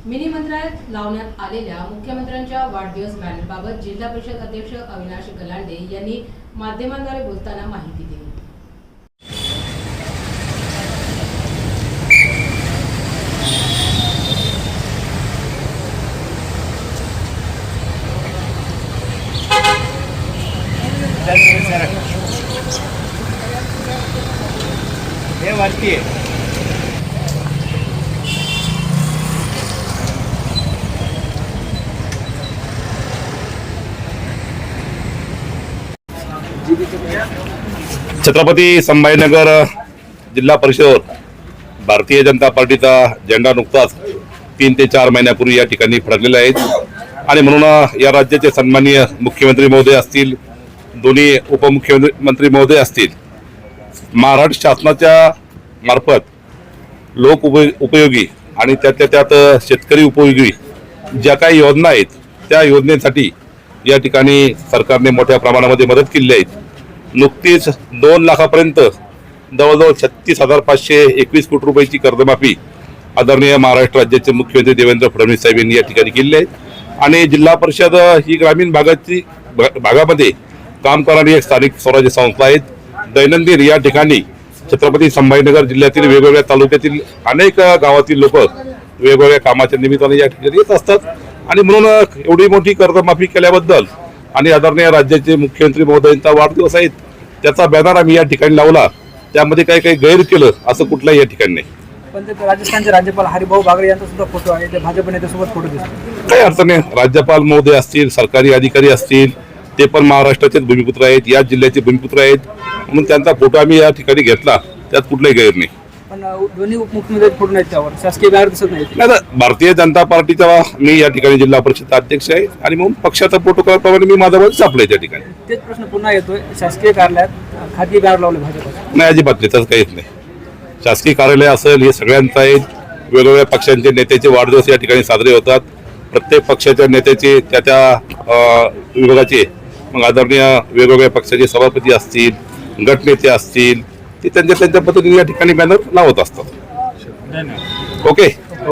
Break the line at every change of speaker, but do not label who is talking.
Mini मंत्रालयात लावण्यात आलेल्या मुख्यमंत्र्यांच्या वाढदिवस बॅनरबाबत जिल्हा परिषद अध्यक्ष अविनाश गलांडे यांनी माध्यमांद्वारे बोलताना माहिती दिली।
हे वरती आहे।
छत्रपती संभाजीनगर जिल्हा परिषदेवर भारतीय जनता पार्टीचा झेंडा नुकताच 3 ते 4 महिन्यापूर्वी या ठिकाणी फडकलेला आहे आणि म्हणून या राज्याचे सन्माननीय मुख्यमंत्री महोदय असतील, दोन्ही उपमुख्यमंत्री महोदय असतील, महाराष्ट्र शासनाच्या मार्फत लोक उपयोगी आणि त्यातल्या त्यात शेतकरी उपयोगी ज्या काही योजना आहेत त्या योजनेसाठी या ठिकाणी सरकारने मोठ्या प्रमाणामध्ये मदत केली आहे। नुकतीच 2 लाखापर्यंत जवळजवळ 36,521 कोटी रुपयाची कर्जमाफी आदरणीय महाराष्ट्र राज्याचे मुख्यमंत्री देवेंद्र फडणवीस साहेब यांनी या ठिकाणी केली आहे आणि जिल्हा परिषद ही ग्रामीण भागामध्ये काम करणारी एक स्थानिक स्वराज्य संस्था आहे। दैनंदिन या ठिकाणी छत्रपती संभाजीनगर जिल्ह्यातील वेगवेगळ्या तालुक्यातील अनेक गावातील लोक वेगवेगळ्या कामाच्या निमित्ताने या ठिकाणी येत असतात आणि म्हणून एवढी मोठी कर्जमाफी केल्याबद्दल आणि आदरणीय राज्याचे मुख्यमंत्री महोदयांचा वाढदिवस आहे त्याचा बॅनर आम्ही या ठिकाणी लावला। त्यामध्ये काही गैर केलं असं कुठल्याही या ठिकाणी नाही।
पण ते राजस्थानचे राज्यपाल हरिभाऊ बागडे यांचा सुद्धा फोटो आहे, ते भाजप नेत्यासोबत फोटो दिसतो।
काही अर्थ नाही। राज्यपाल महोदय असतील, सरकारी अधिकारी असतील, ते पण महाराष्ट्राचेच भूमिपुत्र आहेत, या जिल्ह्याचे भूमिपुत्र आहेत, म्हणून त्यांचा फोटो आम्ही या ठिकाणी घेतला, त्यात कुठलाही गैर नाही।
पण दोन्ही उपमुख्यमंत्री फोटो नाहीत, त्यावर शासकीय बॅनर दिसत नाही।
नाही, भारतीय जनता पार्टीचा मी या ठिकाणी जिल्हा परिषद अध्यक्ष आहे आणि म्हणून पक्षाचा प्रोटोकॉलप्रमाणे मी माझा वोट छापलाय त्या ठिकाणी।
तेच प्रश्न पुन्हा येतोय, शासकीय कार्यालयात खाजगी बॅनर लावले भाजप?
नाही, अजिबात नाही, तसं काहीच नाही। शासकीय कार्यालय असेल हे सगळ्यांचं आहे, वेगवेगळ्या पक्षांचे नेत्याचे वाढदिवस या ठिकाणी साजरे होतात। प्रत्येक पक्षाच्या नेत्याचे त्या विभागाचे मग आदरणीय वेगवेगळ्या पक्षाचे सभापती असतील, गटनेते असतील, ते त्यांच्या पद्धतीने या ठिकाणी बॅनर लावत असतात। ओके।